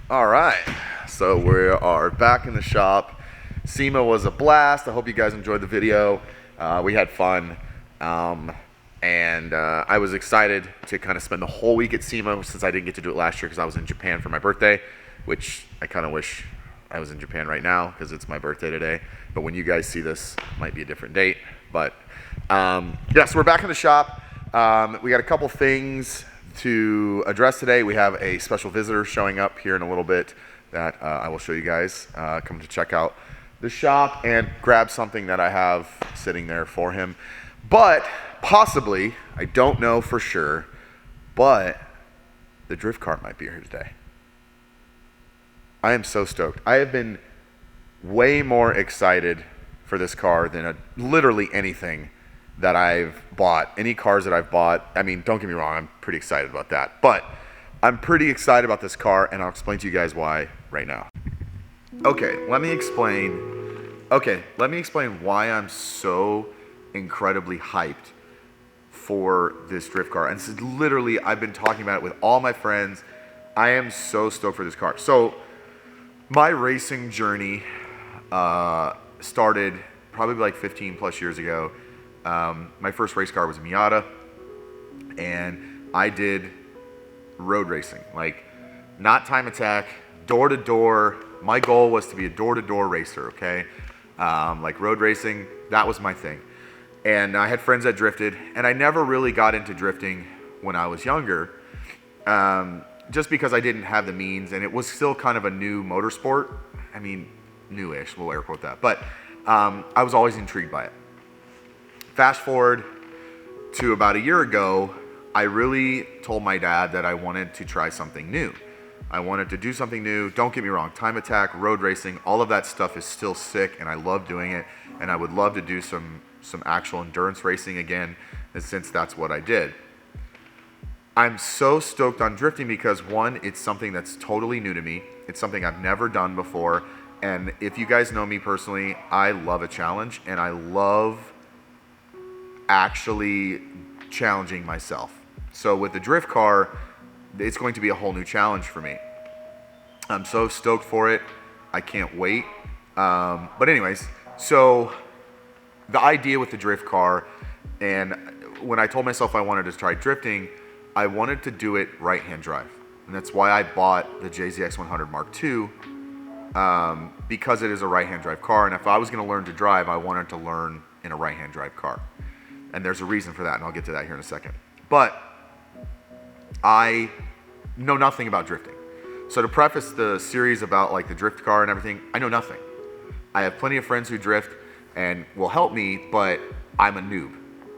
All right, so we are back in the shop. SEMA was a blast. I hope you guys enjoyed the video. We had fun, and I was excited to kind of spend the whole week at SEMA since I didn't get to do it last year because I was in Japan for my birthday, which I kind of wish I was in Japan right now because it's my birthday today. But when you guys see this, it might be a different date. But yeah, so we're back in the shop. We got a couple things to address today. We have a special visitor showing up here in a little bit that I will show you guys. Come to check out the shop and grab something that I have sitting there for him. But possibly, I don't know for sure, but the drift cart might be here today. I am so stoked. I have been way more excited for this car than literally anything that I've bought, any cars that I've bought. I mean, don't get me wrong, I'm pretty excited about that. But I'm pretty excited about this car, and I'll explain to you guys why right now. Okay, let me explain why I'm so incredibly hyped for this drift car. And this is literally, I've been talking about it with all my friends. I am so stoked for this car. So my racing journey started probably like 15 plus years ago. My first race car was a Miata, and I did road racing, like not time attack, door to door. My goal was to be a door to door racer, okay? Like road racing, that was my thing. And I had friends that drifted, and I never really got into drifting when I was younger, just because I didn't have the means, and it was still kind of a new motorsport. I mean, newish, we'll air quote that, but I was always intrigued by it. Fast forward to about a year ago, I really told my dad that I wanted to try something new. I wanted to do something new. Don't get me wrong, time attack, road racing, all of that stuff is still sick, and I love doing it, and I would love to do some actual endurance racing again, since that's what I did. I'm so stoked on drifting because, one, it's something that's totally new to me. It's something I've never done before, and if you guys know me personally, I love a challenge, and I love actually challenging myself. So with the drift car, it's going to be a whole new challenge for me. I'm so stoked for it. I can't wait. But anyways, so the idea with the drift car, and when I told myself I wanted to try drifting, I wanted to do it right-hand drive. And that's why I bought the JZX100 Mark II, because it is a right-hand drive car. And if I was going to learn to drive, I wanted to learn in a right-hand drive car. And there's a reason for that, and I'll get to that here in a second. But I know nothing about drifting. So to preface the series about like the drift car and everything, I know nothing. I have plenty of friends who drift and will help me, but I'm a noob.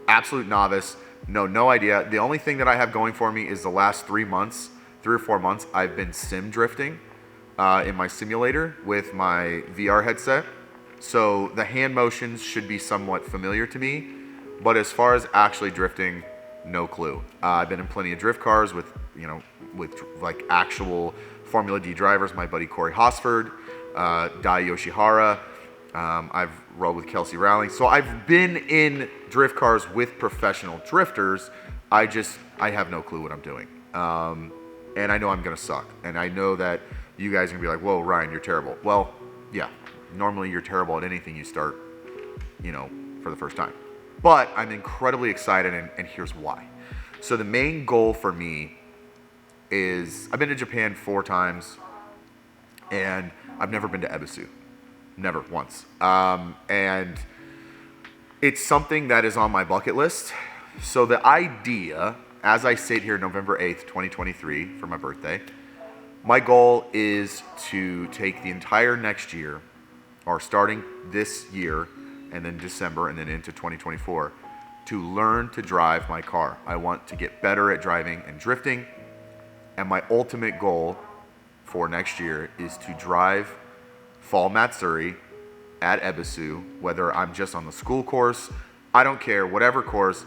Absolute novice, no idea. The only thing that I have going for me is the last 3 or 4 months, I've been sim drifting in my simulator with my VR headset. So the hand motions should be somewhat familiar to me. But as far as actually drifting, no clue. I've been in plenty of drift cars with like actual Formula D drivers. My buddy Corey Hosford, Dai Yoshihara. I've rode with Kelsey Rowling. So I've been in drift cars with professional drifters. I have no clue what I'm doing. And I know I'm gonna suck. And I know that you guys are gonna be like, whoa, Ryan, you're terrible. Well, yeah, normally you're terrible at anything you start, for the first time. But I'm incredibly excited, and here's why. So the main goal for me is, I've been to Japan 4 times, and I've never been to Ebisu. Never once. And it's something that is on my bucket list. So the idea, as I sit here November 8th, 2023, for my birthday, my goal is to take the entire next year, or starting this year, and then December, and then into 2024, to learn to drive my car. I want to get better at driving and drifting, and my ultimate goal for next year is to drive Fall Matsuri at Ebisu, whether I'm just on the school course, I don't care, whatever course,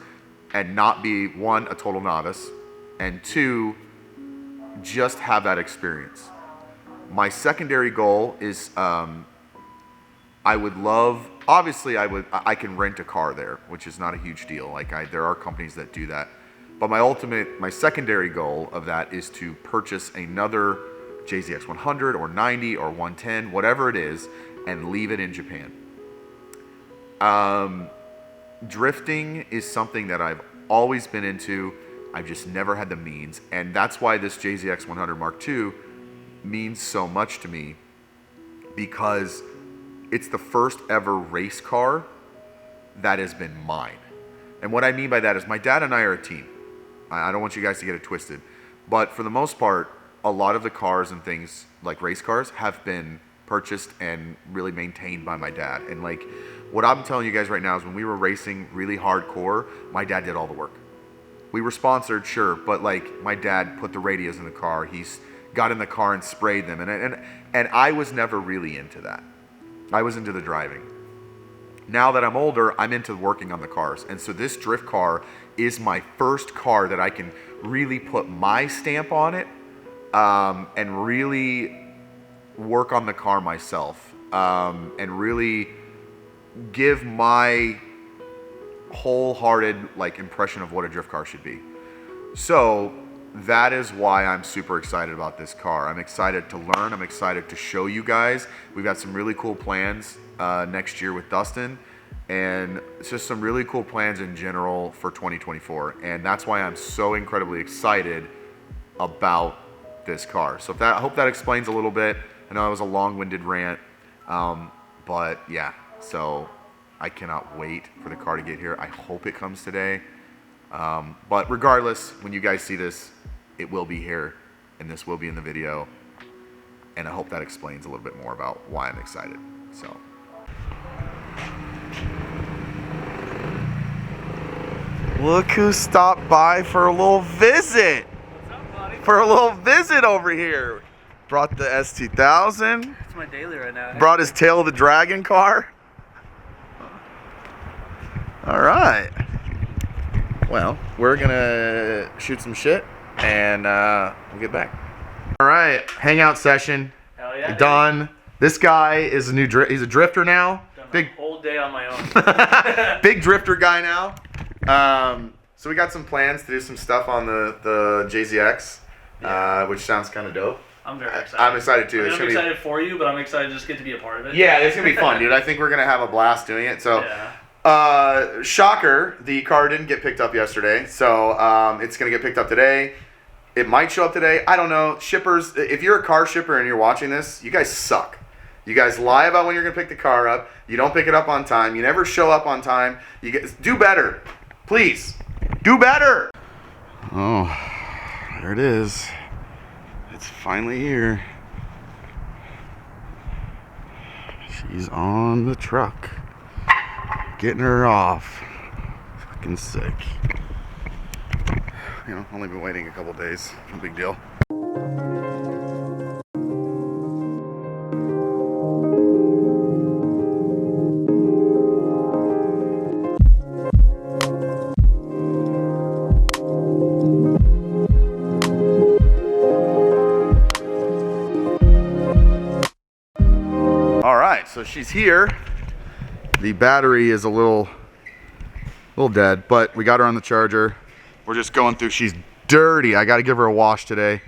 and not be, 1, a total novice, and 2, just have that experience. My secondary goal is, I would love, obviously I can rent a car there, which is not a huge deal. There are companies that do that. But my secondary goal of that is to purchase another JZX100 or 90 or 110, whatever it is, and leave it in Japan. Drifting is something that I've always been into. I've just never had the means, and that's why this JZX100 Mark II means so much to me, because it's the first ever race car that has been mine. And what I mean by that is my dad and I are a team. I don't want you guys to get it twisted, but for the most part, a lot of the cars and things like race cars have been purchased and really maintained by my dad. And like, what I'm telling you guys right now is when we were racing really hardcore, my dad did all the work. We were sponsored, sure, but like my dad put the radios in the car. He's got in the car and sprayed them. And I was never really into that. I was into the driving. Now that I'm older, I'm into working on the cars. And so this drift car is my first car that I can really put my stamp on it, and really work on the car myself, and really give my wholehearted like impression of what a drift car should be. So that is why I'm super excited about this car. I'm excited to learn. I'm excited to show you guys. We've got some really cool plans next year with Dustin, and it's just some really cool plans in general for 2024. And that's why I'm so incredibly excited about this car. So I hope that explains a little bit. I know it was a long-winded rant, but yeah, so I cannot wait for the car to get here. I hope it comes today. But regardless, when you guys see this, it will be here, and this will be in the video. And I hope that explains a little bit more about why I'm excited. So. Look who stopped by for a little visit. What's up, buddy? For a little visit over here. Brought the S2000. It's my daily right now. Brought his Tail of the Dragon car. All right. Well, we're gonna shoot some shit and we'll get back. All right, hangout session. Hell yeah. Done. This guy is a he's a drifter now. Done Big my whole day on my own. big drifter guy now. So we got some plans to do some stuff on the JZX, which sounds kind of dope. I'm very excited. I'm excited too. I mean, I'm excited for you, but I'm excited to just get to be a part of it. Yeah, it's gonna be fun, dude. I think we're gonna have a blast doing it. So. Yeah. Shocker, the car didn't get picked up yesterday, so it's gonna get picked up today. It might show up today. I don't know. Shippers, if you're a car shipper and you're watching this, you guys suck. You guys lie about when you're gonna pick the car up. You don't pick it up on time. You never show up on time. You guys do better, please. Do better. Oh, there it is. It's finally here. She's on the truck. Getting her off. Fucking sick. You know, only been waiting a couple days. No big deal. All right, so she's here. The battery is a little dead, but we got her on the charger. We're just going through. She's dirty. I got to give her a wash today.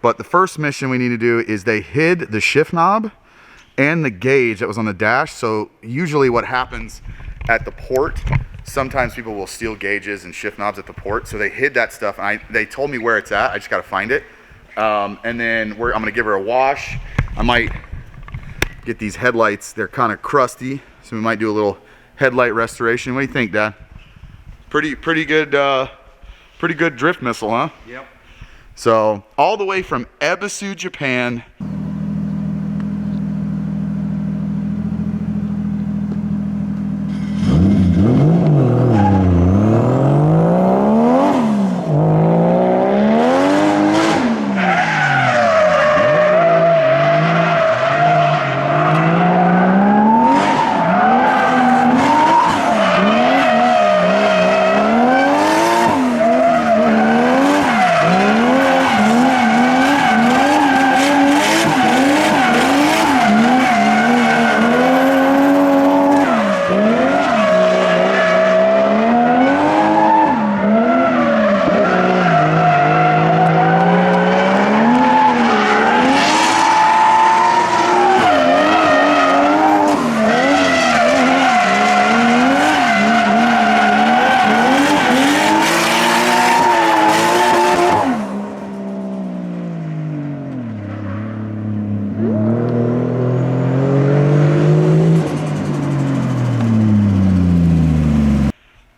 But the first mission we need to do is they hid the shift knob and the gauge that was on the dash. So usually what happens at the port, sometimes people will steal gauges and shift knobs at the port. So they hid that stuff, and they told me where it's at. I just got to find it. And then I'm going to give her a wash. I might get these headlights. They're kind of crusty. So we might do a little headlight restoration. What do you think, Dad? Pretty good drift missile, huh? Yep. So all the way from Ebisu, Japan.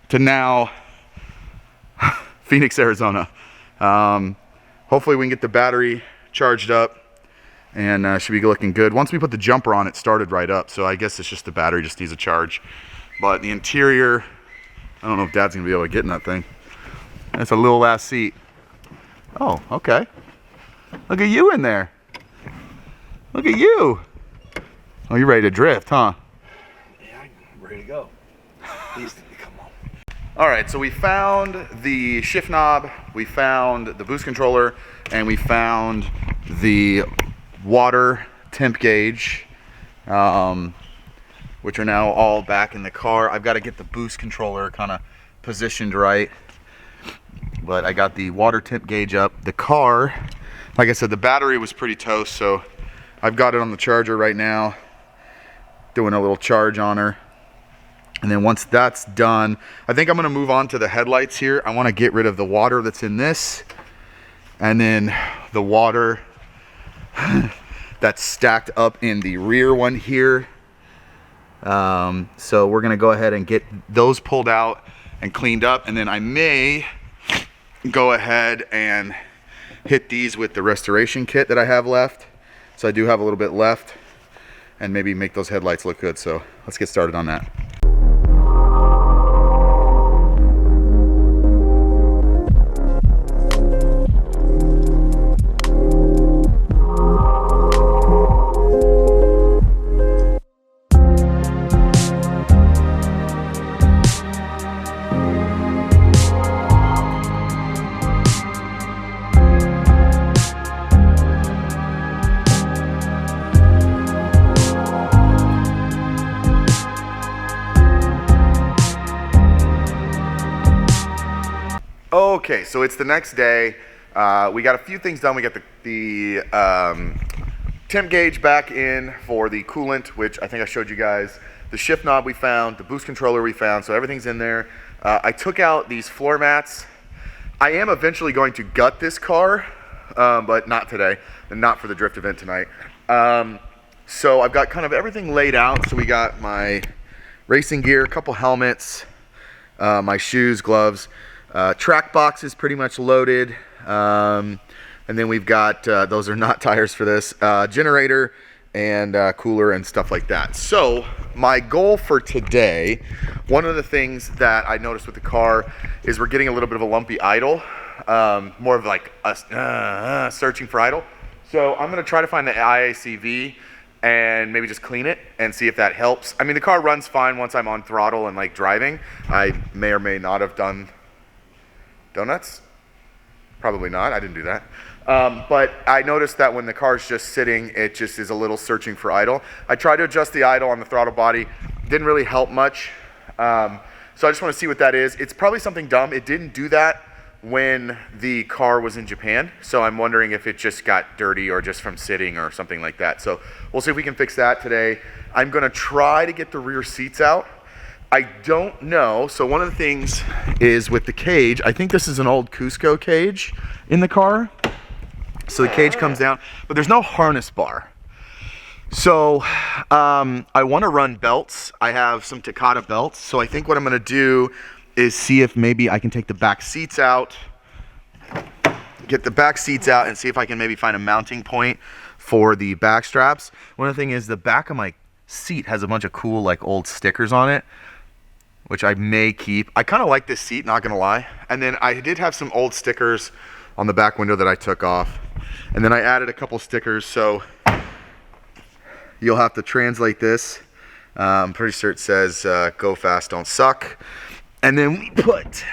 to now Phoenix, Arizona. Hopefully we can get the battery charged up and should be looking good. Once we put the jumper on, it started right up. So I guess it's just the battery just needs a charge. But the interior, I don't know if Dad's gonna be able to get in that thing. That's a little ass seat. Oh, okay. Look at you in there. Look at you. Oh, you're ready to drift, huh? Yeah, I'm ready to go. These things come on. All right, so we found the shift knob, we found the boost controller, and we found the water temp gauge, which are now all back in the car. I've got to get the boost controller kind of positioned right, but I got the water temp gauge up. The car, like I said, the battery was pretty toast, so I've got it on the charger right now, doing a little charge on her. And then once that's done, I think I'm gonna move on to the headlights here. I wanna get rid of the water that's in this, and then the water that's stacked up in the rear one here. So we're gonna go ahead and get those pulled out and cleaned up, and then I may go ahead and hit these with the restoration kit that I have left. So I do have a little bit left, and maybe make those headlights look good. So let's get started on that. Okay, so it's the next day. We got a few things done. We got the temp gauge back in for the coolant, which I think I showed you guys. The shift knob we found, the boost controller we found, so everything's in there. I took out these floor mats. I am eventually going to gut this car, but not today, and not for the drift event tonight. So I've got kind of everything laid out. So we got my racing gear, a couple helmets, my shoes, gloves. Track box is pretty much loaded, and then we've got those are not tires for this, generator and cooler and stuff like that. So my goal for today, one of the things that I noticed with the car is we're getting a little bit of a lumpy idle, more of like us searching for idle. So I'm gonna try to find the IACV and maybe just clean it and see if that helps. I mean, the car runs fine once I'm on throttle and like driving. I may or may not have done donuts? Probably not, I didn't do that. But I noticed that when the car's just sitting, it just is a little searching for idle. I tried to adjust the idle on the throttle body, didn't really help much. So I just wanna see what that is. It's probably something dumb. It didn't do that when the car was in Japan. So I'm wondering if it just got dirty or just from sitting or something like that. So we'll see if we can fix that today. I'm gonna try to get the rear seats out. I don't know. So one of the things is with the cage, I think this is an old Cusco cage in the car. So the cage comes down, but there's no harness bar. So I want to run belts. I have some Takata belts. So I think what I'm going to do is see if maybe I can take the back seats out, get the back seats out and see if I can maybe find a mounting point for the back straps. One of the things is the back of my seat has a bunch of cool like old stickers on it, which I may keep. I kind of like this seat, not gonna lie. And then I did have some old stickers on the back window that I took off. And then I added a couple stickers, so you'll have to translate this. I'm pretty sure it says, go fast, don't suck. And then we put,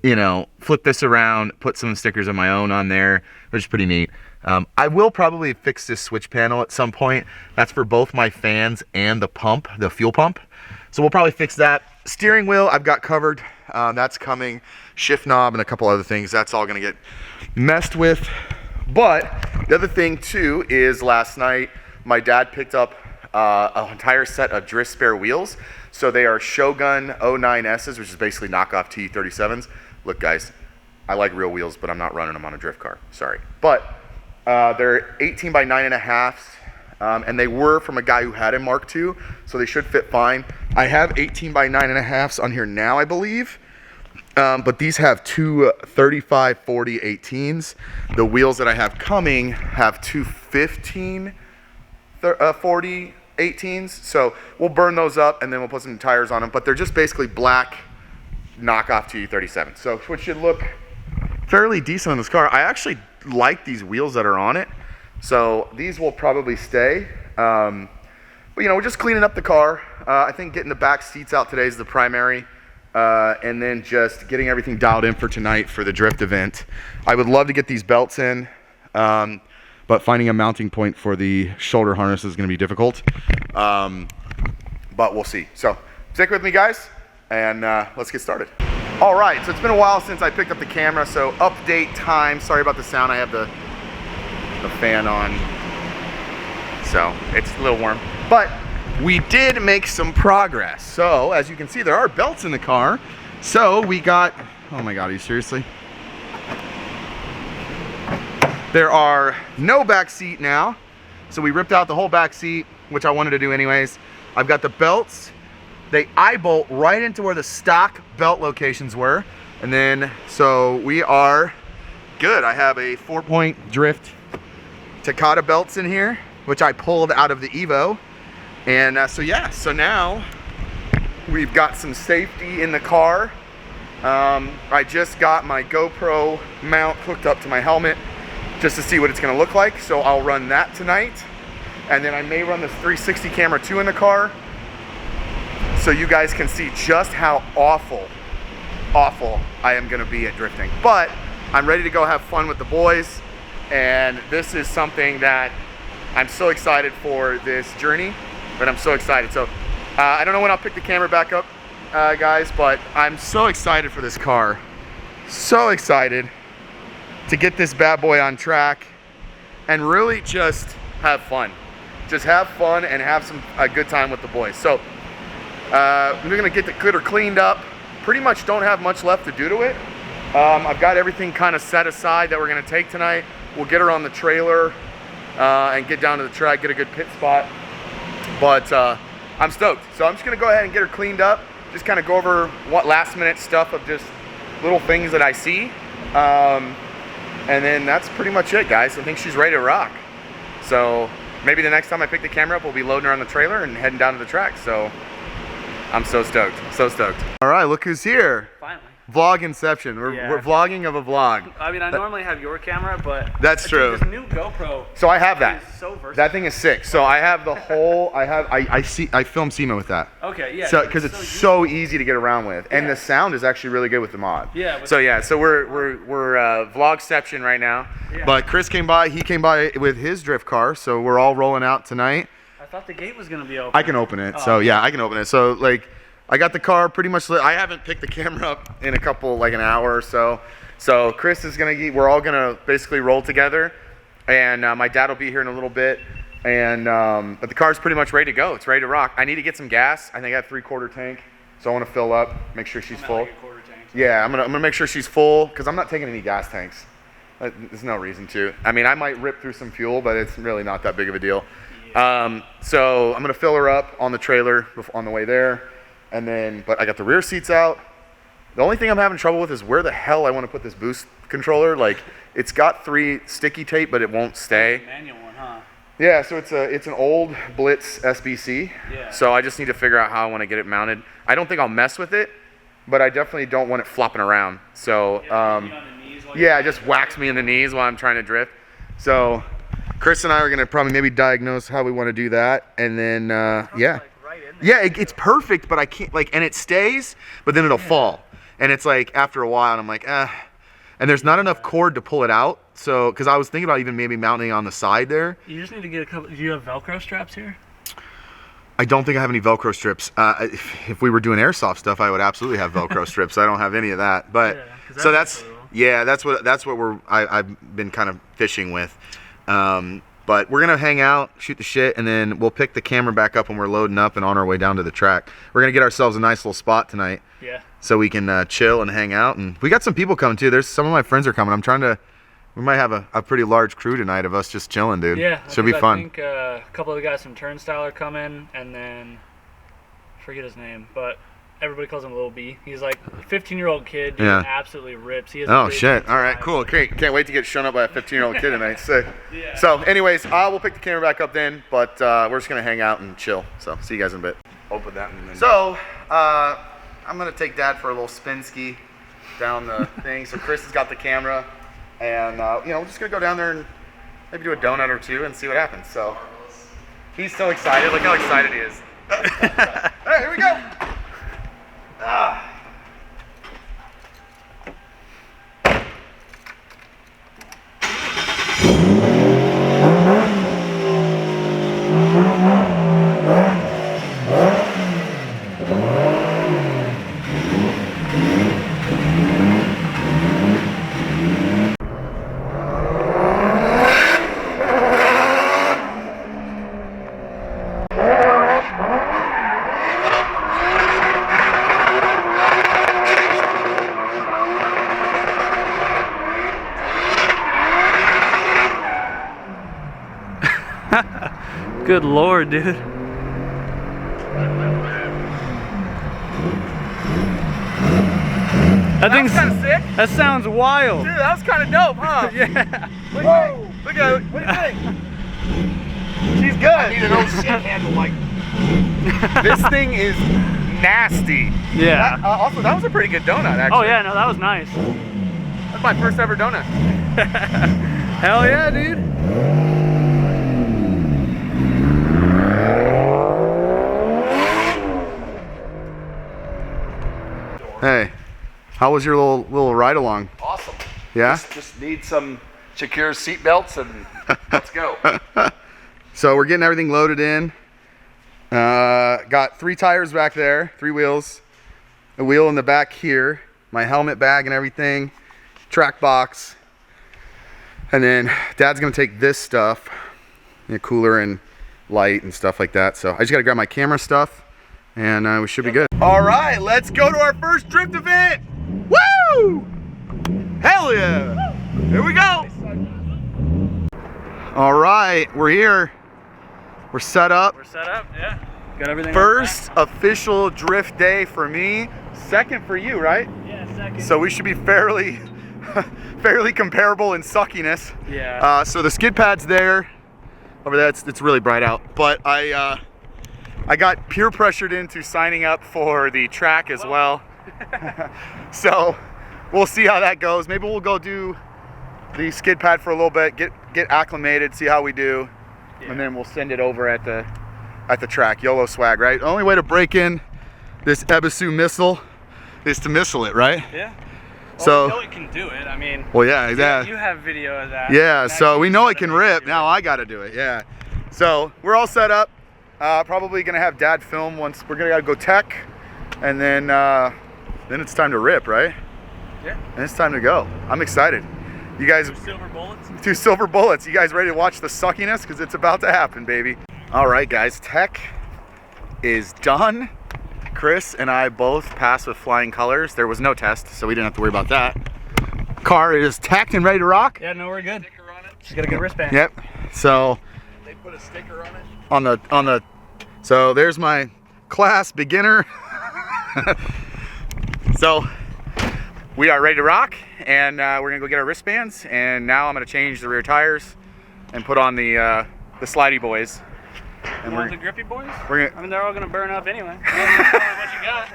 you know, flip this around, put some stickers of my own on there, which is pretty neat. I will probably fix this switch panel at some point. That's for both my fans and the pump, the fuel pump. So we'll probably fix that. Steering wheel I've got covered. That's coming. Shift knob and a couple other things. That's all gonna get messed with. But the other thing too is last night my dad picked up an entire set of drift spare wheels. So they are Shogun 09S's, which is basically knockoff T37s. Look guys, I like real wheels, but I'm not running them on a drift car, sorry. But they're 18 by 9.5, and they were from a guy who had a Mark II, so they should fit fine. I have 18 by 9.5s on here now, I believe. But these have two 35, 40, 18s. The wheels that I have coming have two 15, 40, 18s. So we'll burn those up and then we'll put some tires on them. But they're just basically black knockoff TU37. So which should look fairly decent on this car. I actually like these wheels that are on it. So these will probably stay. But you know, we're just cleaning up the car. I think getting the back seats out today is the primary. And then just getting everything dialed in for tonight for the drift event. I would love to get these belts in, but finding a mounting point for the shoulder harness is going to be difficult. But we'll see. So stick with me, guys, and let's get started. All right, so it's been a while since I picked up the camera, so update time. Sorry about the sound. I have the fan on, so it's a little warm. But we did make some progress. So as you can see, there are belts in the car. So we got, oh my God, are you seriously? There are no back seat now. So we ripped out the whole back seat, which I wanted to do anyways. I've got the belts. They eye bolt right into where the stock belt locations were. And then, so we are good. I have a 4-point drift Takata belts in here, which I pulled out of the Evo. And so yeah, so now we've got some safety in the car. I just got my GoPro mount hooked up to my helmet just to see what it's gonna look like. So I'll run that tonight. And then I may run this 360 camera too in the car, so you guys can see just how awful I am gonna be at drifting. But I'm ready to go have fun with the boys. And this is something that I'm so excited for this journey. But I'm so excited. So I don't know when I'll pick the camera back up, guys, but I'm so excited for this car. So excited to get this bad boy on track and really just have fun. Just have fun and have a good time with the boys. So we're gonna get the critter cleaned up. Pretty much don't have much left to do to it. I've got everything kind of set aside that we're gonna take tonight. We'll get her on the trailer and get down to the track, get a good pit spot. But I'm stoked. So I'm just gonna go ahead and get her cleaned up. Just kind of go over what last minute stuff of just little things that I see. And then that's pretty much it, guys. I think she's ready to rock. So maybe the next time I pick the camera up, we'll be loading her on the trailer and heading down to the track. So I'm so stoked, so stoked. All right, look who's here. Finally. Vlog inception. We're vlogging of a vlog. I mean, I normally have your camera, but that's true. This new GoPro. So I have that. Is so versatile. That thing is sick. So I have the whole. I film SEMA with that. Okay, yeah. So because it's so easy to get around with, and the sound is actually really good with the mod. Yeah. So yeah. So we're vlogception right now. Yeah. But Chris came by. He came by with his drift car. So we're all rolling out tonight. I thought the gate was gonna be open. I can open it. So yeah, I can open it. So like. I got the car pretty much lit. I haven't picked the camera up in an hour or so. So Chris is we're all gonna basically roll together, and my dad will be here in a little bit. And but the car's pretty much ready to go. It's ready to rock. I need to get some gas. I think I have 3/4 tank, so I want to fill up, make sure she's full. Like a quarter tank. Yeah, I'm gonna make sure she's full because I'm not taking any gas tanks. There's no reason to. I mean, I might rip through some fuel, but it's really not that big of a deal. Yeah. So I'm gonna fill her up on the trailer on the way there. And then, but I got the rear seats out. The only thing I'm having trouble with is where the hell I want to put this boost controller. Like, it's got 3 sticky tape, but it won't stay. Manual one, huh? Yeah, so it's an old Blitz SBC. Yeah. So I just need to figure out how I want to get it mounted. I don't think I'll mess with it, but I definitely don't want it flopping around. So yeah, it just whacks me in the knees while I'm trying to drift. So Chris and I are gonna probably maybe diagnose how we want to do that, and then yeah. Yeah, it's perfect, but I can't, like, and it stays, but then it'll fall. And it's like, after a while, and I'm like, and there's not enough cord to pull it out. So, because I was thinking about even maybe mounting on the side there. You just need to get a couple, do you have Velcro straps here? I don't think I have any Velcro strips. If we were doing airsoft stuff, I would absolutely have Velcro strips. I don't have any of that. But, yeah, so that's what I've been kind of fishing with. But we're going to hang out, shoot the shit, and then we'll pick the camera back up when we're loading up and on our way down to the track. We're going to get ourselves a nice little spot tonight. Yeah. So we can chill and hang out. And we got some people coming, too. There's some of my friends are coming. We might have a pretty large crew tonight of us just chilling, dude. Yeah. Should be fun. I think a couple of the guys from Turnstile are coming, and then I forget his name, but everybody calls him Lil B. He's like a 15-year-old kid. Dude, Yeah. absolutely rips. He has Oh a big shit! All right, drive. cool, great. Can't wait to get shown up by a 15-year-old kid tonight. Sick. Yeah. So, anyways, we'll pick the camera back up then, but we're just gonna hang out and chill. So, see you guys in a bit. Open that and then. So, I'm gonna take Dad for a little spin ski down the thing. So Chris has got the camera, and you know, we're just gonna go down there and maybe do a donut or two and see what happens. So, he's so excited. Look how excited he is. All right, here we go. Good lord, dude. That thing's kind of sick. That sounds wild. Dude, that was kind of dope, huh? Yeah. Look at it. What do you think? She's good. I need an old shit handle like. This thing is nasty. Yeah. Also, that was a pretty good donut, actually. Oh yeah, no, that was nice. That's my first ever donut. Hell yeah, dude. Hey, how was your little ride along? Awesome. Yeah? Just need some secure seat belts and let's go. So we're getting everything loaded in. Got 3 tires back there, 3 wheels, a wheel in the back here, my helmet bag and everything, track box, and then Dad's gonna take this stuff, cooler and light and stuff like that. So I just gotta grab my camera stuff, and we should be good. All right, let's go to our first drift event. Woo! Hell yeah! Here we go. All right, we're here. We're set up. We're set up, yeah. Got everything. First official drift day for me. Second for you, right? Yeah, second. So we should be fairly comparable in suckiness. Yeah. So the skid pad's there. Over there, it's really bright out. But I got peer pressured into signing up for the track as well. So we'll see how that goes. Maybe we'll go do the skid pad for a little bit, get acclimated, see how we do, and then we'll send it over at the track. YOLO swag, right? The only way to break in this Ebisu missile is to missile it, right? Yeah. Well, So we know it can do it. I mean. well, yeah, yeah. You have video of that. Yeah, Now so you we just know gotta it can make rip. it Now I gotta do it, yeah. So we're all set up. Probably gonna have Dad film once. We're gonna go tech, and then it's time to rip, right? Yeah. And it's time to go. I'm excited. You guys, Silver bullets. 2 silver bullets. You guys ready to watch the suckiness? Because it's about to happen, baby. All right, guys, tech is done. Chris and I both passed with flying colors. There was no test, so we didn't have to worry about that. Car is teched and ready to rock. Yeah, no, we're good. Just got a good wristband. Yep. So They put a sticker on it. on the so there's my class beginner. So we are ready to rock, and we're gonna go get our wristbands, and now I'm gonna change the rear tires and put on the slidey boys. And You want the grippy boys? we're I gonna mean, they're all gonna burn up anyway. What you got?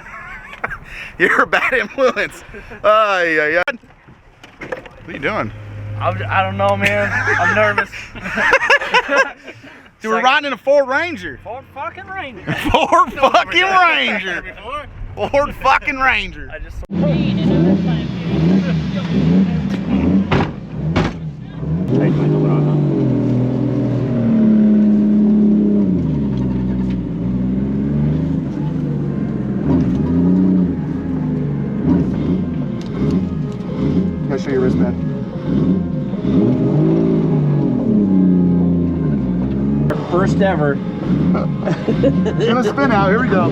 you're a bad influence. Yeah. What are you doing? I don't know, man. I'm nervous. Dude, we're riding in a Ford Ranger. Ford fucking Ranger. Ford fucking Ranger. Ford fucking Ranger. I just. Go show your wristband. First ever. It's gonna spin out. Here we go.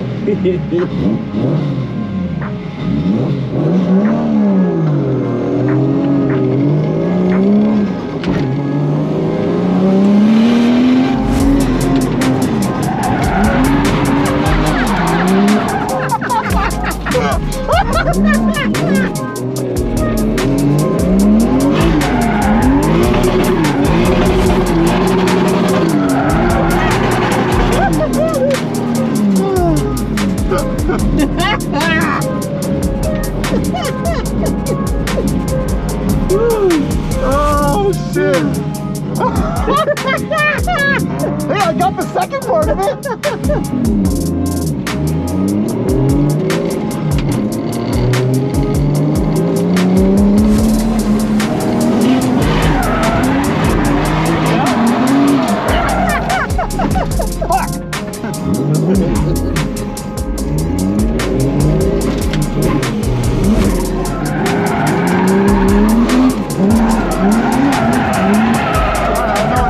got the second part of it.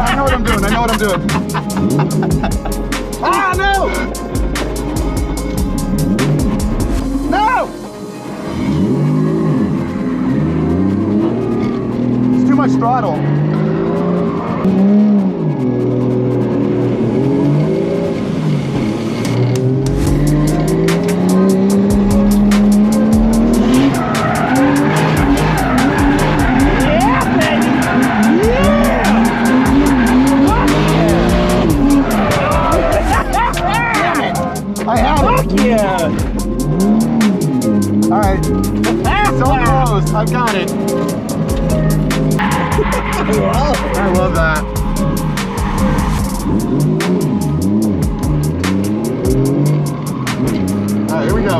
I know what I'm doing. I know what I'm doing. Ah, no! No! It's too much throttle. I have it. Yeah. All right. So close. I've got it. I love that. All right, here we go.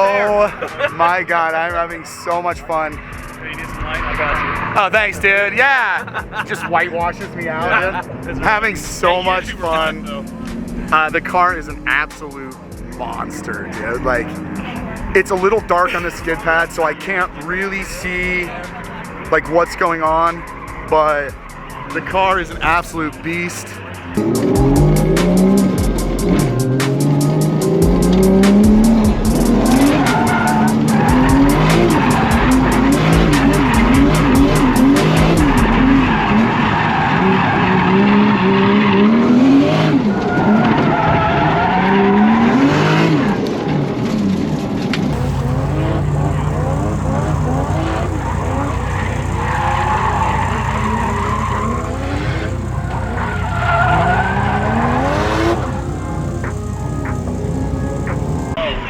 Oh my God, I'm having so much fun. Hey, you need some light? I got you. Oh, thanks, dude. Yeah. Just whitewashes me out, dude. Having so much fun. The car is an absolute monster, dude. Like, it's a little dark on the skid pad, so I can't really see like what's going on, but the car is an absolute beast.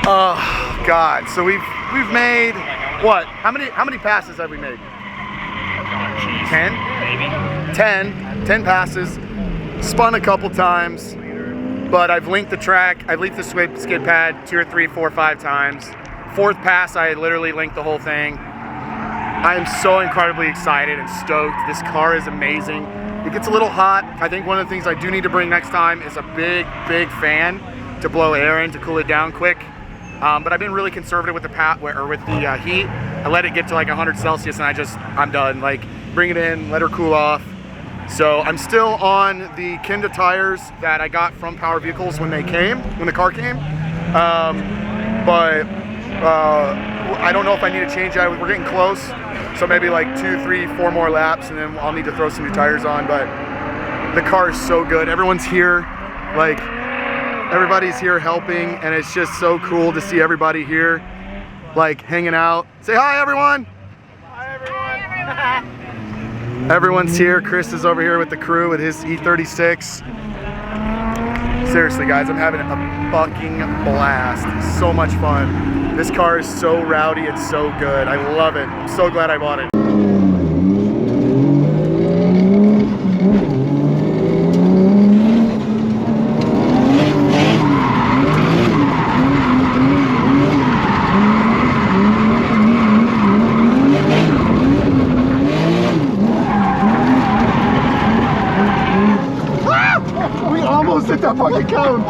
Oh God! So we've made what? How many passes have we made? 10? Maybe. 10 passes. Spun a couple times, but I've linked the track. I've linked the skid pad 2 or 3, 4, 5 times. 4th pass, I literally linked the whole thing. I am so incredibly excited and stoked. This car is amazing. It gets a little hot. I think one of the things I do need to bring next time is a big fan to blow air in to cool it down quick. But I've been really conservative with the heat. I let it get to like 100 Celsius and I'm done. Like, bring it in, let her cool off. So I'm still on the Kinda tires that I got from Power Vehicles when the car came. But I don't know if I need to change that. We're getting close. So maybe like 2, 3, 4 more laps and then I'll need to throw some new tires on. But the car is so good. Everyone's here. Like, everybody's here helping, and it's just so cool to see everybody here, like, hanging out. Say hi, everyone. Hi, everyone. Everyone's here. Chris is over here with the crew with his E36. Seriously, guys, I'm having a fucking blast. So much fun. This car is so rowdy. It's so good. I love it. I'm so glad I bought it. almost hit that fucking cone.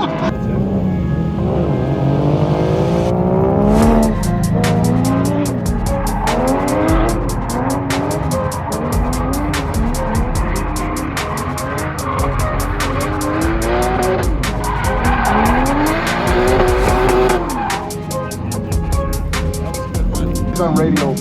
It's on radio.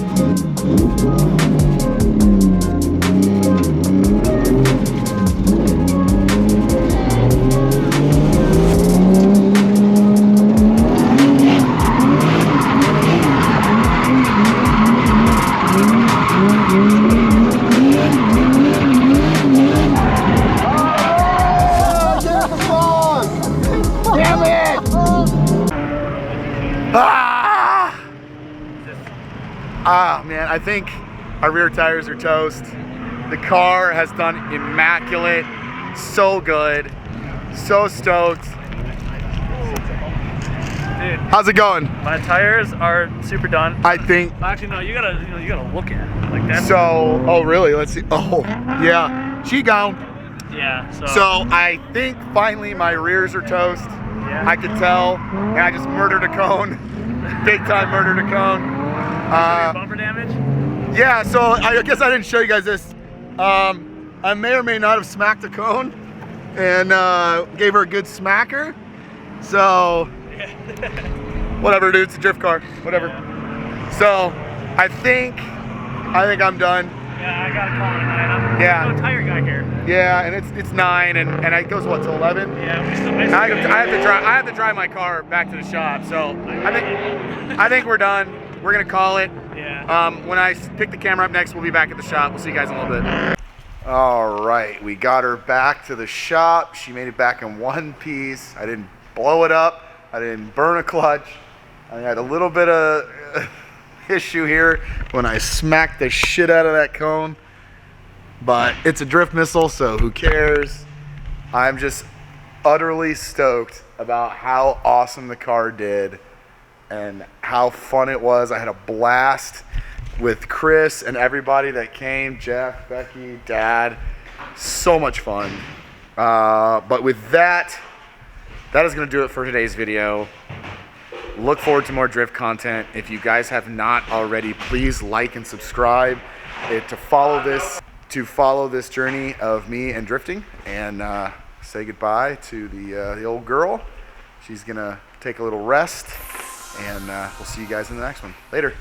Damn it! Ah, man, I think our rear tires are toast. The car has done immaculate, so good, so stoked. Dude, How's it going? my tires are super done. I think Actually, no, you gotta look at it. Like that. so. Oh, really? Let's see. Oh, yeah, she gone. Yeah. So I think finally my rears are toast. Yeah. I could tell, and I just murdered a cone. Big time murdered a cone. Bumper damage. Yeah, so I guess I didn't show you guys this. I may or may not have smacked a cone and gave her a good smacker. So, whatever, dude, it's a drift car, whatever. Yeah. So, I think I'm done. Yeah, I gotta call it a night. I'm Yeah. no tire guy here. Yeah, and it's 9, and it goes what, till 11? Yeah, we still. I have to drive my car back to the shop. So I think we're done. We're gonna call it. Yeah. When I pick the camera up next, we'll be back at the shop. We'll see you guys in a little bit. All right, we got her back to the shop. She made it back in one piece. I didn't blow it up. I didn't burn a clutch. I had a little bit of issue here when I smacked the shit out of that cone. But it's a drift missile, so who cares? I'm just utterly stoked about how awesome the car did and how fun it was. I had a blast with Chris and everybody that came, Jeff, Becky, Dad. So much fun. But with that is going to do it for today's video. Look forward to more drift content. If you guys have not already, please like and subscribe to follow this journey of me and drifting, and say goodbye to the old girl. She's gonna take a little rest, and we'll see you guys in the next one. Later.